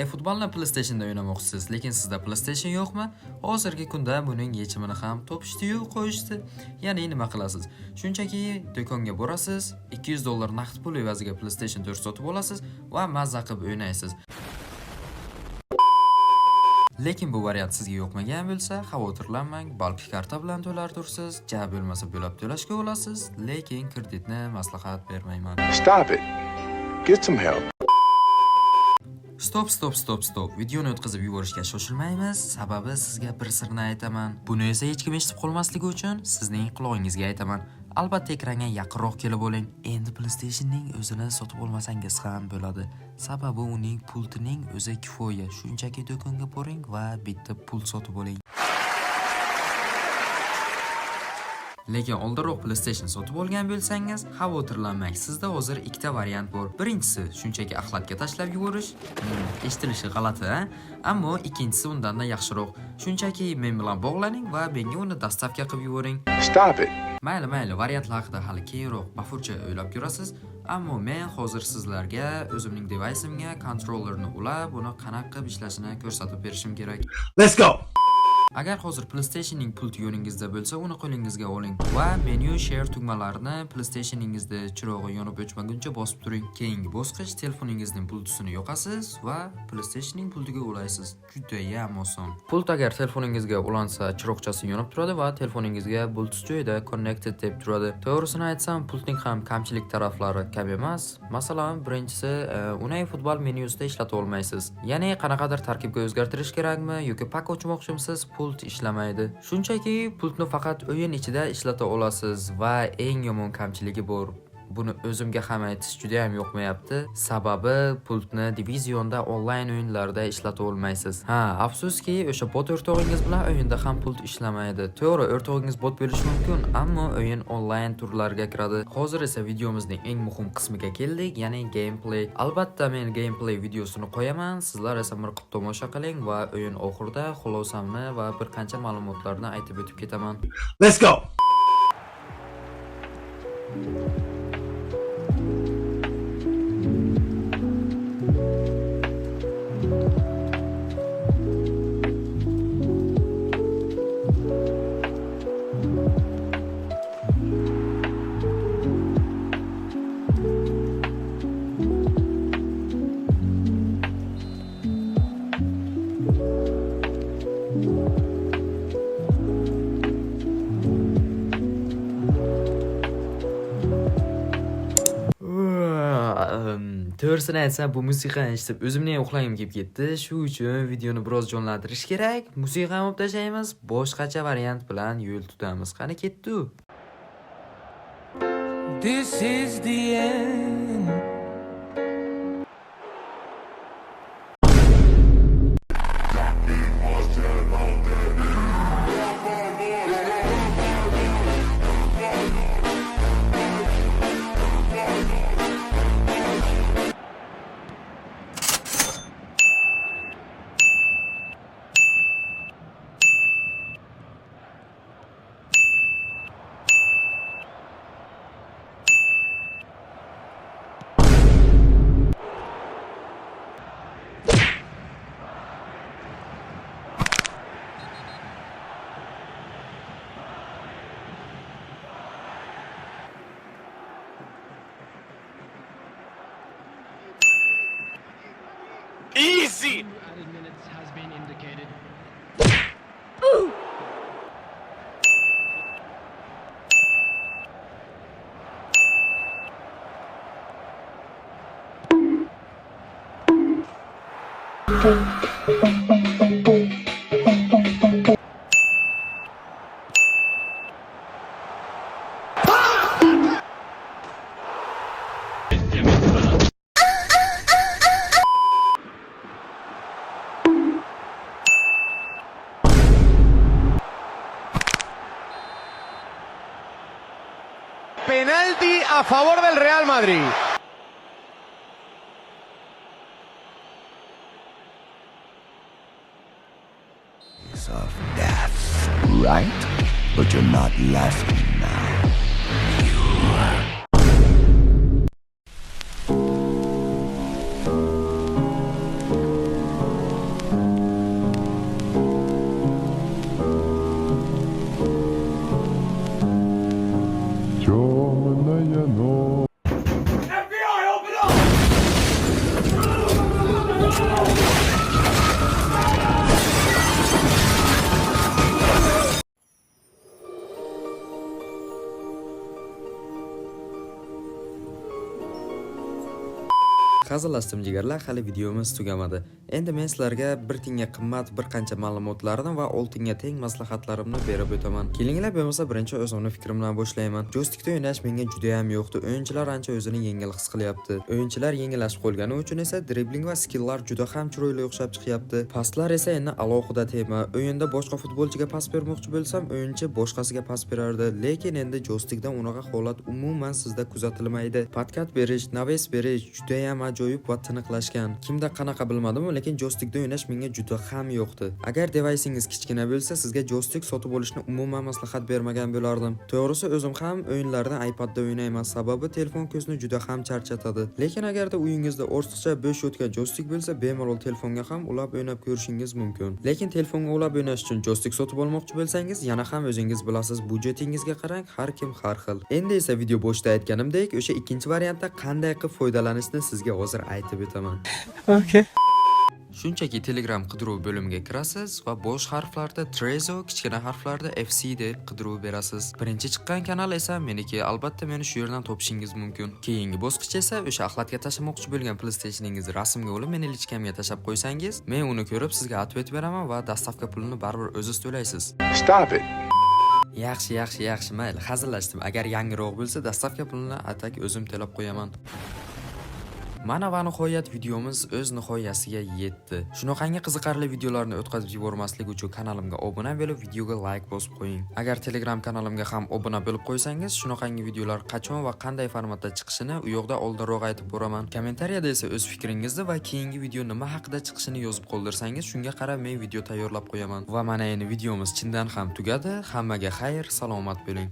Futbolni PlayStationda o'ynamoqchisiz, lekin sizda PlayStation yo'qmi? Hozirgi kunda buning yechimini ham topishdi-yu, qo'yishdi. Ya'ni nima qilasiz? Shunchaki do'konga borasiz, $200 naqd pul evaziga PlayStation 4 sotib olasiz va mazza qilib o'ynaysiz. Lekin bu variant sizga yoqmagan bo'lsa, xavotirlanmang, balki karta bilan to'lartirsiz, ja bo'lmasa bo'lib to'lashga olasiz, lekin kreditni maslahat bermayman. Stop it. Get some help. Stop. Videoni o'tkazib yuborishga shoshilmaymiz, sababi sizga bir sirni aytaman. Buni esa hech kim eshitib qolmasligi uchun sizning qulog'ingizga aytaman. Albatta ekranga yaqinroq kelib oling. Endi PlayStationning o'zini sotib olmasangiz ham bo'ladi. Sababi uning pultining o'zi kifoya. Shunchaki do'konga boring va bitta pult sotib oling. Lekin oldinroq PlayStation sotib olgan bo'lsangiz, xavotirlanmang. Sizda hozir ikkita variant bor. Birinchisi shunchaki axlatga tashlab yuborish. Eshitilishi g'alati, ammo ikkinchisi undan-da yaxshiroq. Shunchaki men bilan bog'laning va menga uni dastavka qilib yuboring. Stop it. Mayli, variantlar haqida hali keyinroq bafurcha o'ylab ko'rasiz. Ammo men hozir sizlarga o'zimning devaysimga kontrollerni ulab, uni qanaqa qilib ishlashini ko'rsatib berishim kerak. Let's go. Agar hozir PlayStationning pulti yoningizda bo'lsa, uni qo'lingizga oling va menu share tugmalarini PlayStationingizda chirog'i yonib o'chmaguncha bosib turing. Keyingi bosqich telefoningizning pultisini yoqasiz va PlayStationning pultiga ulaysiz. Juda ham oson. Pult agar telefoningizga ulansa, chiroqchasi yonib turadi va telefoningizga Bluetooth joyida connected deb turadi. To'g'risini aytsam, pultning ham kamchilik taraflari kam emas. Masalan, birinchisi, uni futbol menyusida ishlata olmaysiz. Ya'ni qanaqadir tarkibga o'zgartirish kerakmi yoki pak ochmoqchimisiz? Pult ishlamaydi. Shunchaki pultni faqat o'yin ichida ishlata olasiz va eng yomon kamchiligi bor. Buni o'zimga ham aytish juda ham yoqmayapti. Sababi pultni divizionda onlayn o'yinlarda ishlata olmaysiz. Afsuski, o'sha bot o'rtog'ingiz bilan o'yinda ham pult ishlamaydi. To'g'ri, o'rtog'ingiz bot bo'lishi mumkin, ammo o'yin onlayn turlarga kiradi. Hozir esa videomizning eng muhim qismiga keldik, ya'ni gameplay. Albatta men gameplay videosini qo'yaman, sizlar esa mirqib tomosha qiling va o'yin oxirida xulosamni va bir qancha ma'lumotlarni aytib o'tib ketaman. Let's go. To'g'risini aytsam, bu musiqani eshitib o'zimning uxlagim kelib ketdi. Shu uchun videoni biroz jonlantirish kerak. Musiqani olib tashlaymiz, boshqacha variant bilan yo'l tutamiz. Qani ketdi? This is the end. Easy. Added minutes has been indicated. Penalti a favor del Real Madrid. Of death, right? But you're not laughing now. You. 「Hazırlashdim jigarlar, hali videomiz tugamadi. Endi men sizlarga bir tiyinga qimmat bir qancha ma'lumotlarni va oltinga teng maslahatlarimni berib o'taman. Kelinglar, bo'lmasa birinchi o'zimning fikrim bilan boshlayman. Joystickda o'ynash menga juda ham yoqdi. O'yinchilar ancha o'zini yengil his qilyapti. O'yinchilar yengillashib qolgani uchun esa dribling va skilllar juda ham chiroyli o'xshab chiqyapti. Paslar esa endi alohida tema. O'yinda boshqa futbolchiga pas bermoqchi bo'lsam, o'yinchi boshqasiga pas berardi, lekin endi joystickda unaqa holat umuman sizda kuzatilmaydi. Patkat berish, naves berish juda ham ajoyib va tiniqlashgan. Kimda qanaqa bilmadim, lekin joystickda o'ynash menga juda ham yoqdi. Agar device'ingiz kichkina bo'lsa, sizga joystick sotib olishni umuman maslahat bermagan bo'lardim. To'g'risi, o'zim ham o'yinlarni iPadda o'ynayman, sababi telefon ko'zni juda ham charchatadi. Lekin agarda uyingizda ortiqcha bo'sh yotgan joystick bo'lsa, bemalol telefonga ham ulab o'ynab ko'rishingiz mumkin. Lekin telefonga ulab o'ynash uchun joystick sotib olmoqchi bo'lsangiz, yana ham o'zingiz bilasiz, budjetingizga qarang, har kim har xil. Endi esa video boshida aytganimdek, o'sha ikkinchi variantda qanday qilib foydalanishni sizga hozir aytib o'taman. Shunchaki Telegram qidiruv bo'limiga kirasiz va bosh harflarda Trezo, kichkina harflarda FC deb qidiruv berasiz. Birinchi chiqqan kanal esa meniki, albatta meni shu yerdan topishingiz mumkin. Keyingi bosqich esa o'sha axlatga tashlamoqchi bo'lgan PlayStationingizni rasmga olib meni lichkamga tashlab qo'ysangiz, men uni ko'rib sizga atvet beraman va dastavka pulini baribir o'zingiz to'laysiz. Stop it. Yaxshi, mayli, hazillashdim. Agar yangiroq bo'lsa, dastavka pulini atak o'zim to'lab qo'yaman. Mana va nihoyat videomiz o'z nihoyasiga yetdi. Shunaqangi qiziqarli videolarni o'tkazib yubormaslik uchun kanalimga obuna bo'lib, videoga like bosib qo'ying. Agar Telegram kanalimga ham obuna bo'lib qo'ysangiz, shunaqangi videolar qachon va qanday formatda chiqishini u yoqda oldinroq aytib boraman. Kommentariyada esa o'z fikringizni va keyingi video nima haqida chiqishini yozib qoldirsangiz, shunga qarab men video tayyorlab qo'yaman. Va mana endi videomiz chindan ham tugadi. Hammaga xayr, salomat bo'ling.